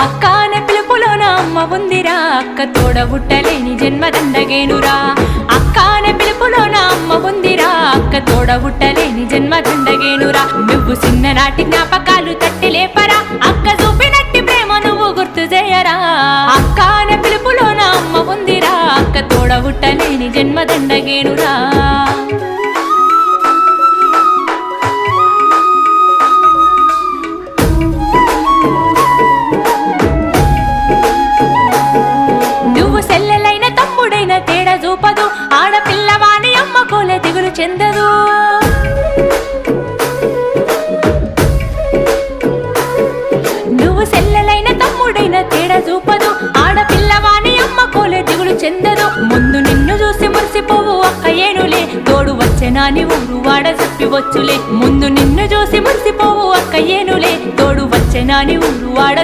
అక్క అనే పిలుపులోన అమ్మ ఉందిరా, అక్క తోడబుట్టలేని జన్మ దండగేనురా. అక్క అనే పిలుపులోన అమ్మ ఉందిరా, అక్క తోడబుట్టలేని జన్మ దండగేనురా. నువ్వు చిన్ననాటి జ్ఞాపకాలు తట్టి లేపరా, అక్క చూపినట్టి ప్రేమ నువ్వు గుర్తు చేయరా. అక్క అనే పిలుపులోన అమ్మ ఉందిరా, అక్క తోడబుట్టలేని జన్మ దండగేనురా. సెల్లెలైన తమ్ముడైన తేడా చూపదు, ఆడపిల్లవాని అమ్మ కోలే దిగులు చెందదు. నువ్వు సెల్లెలైన తమ్ముడైన తేడా చూపదు, ఆడపిల్లవాని అమ్మ కోలే దిగులు చెందదు. ముందు నిన్ను చూసి మురిసిపోవు అక్క ఏనులే, తోడు వచ్చెనాని ఊరు వాడ చెప్పివచ్చులే. ముందు నిన్ను చూసి మురిసిపోవు అక్క ఏనులే, తోడు వచ్చెనాని ఊరు వాడ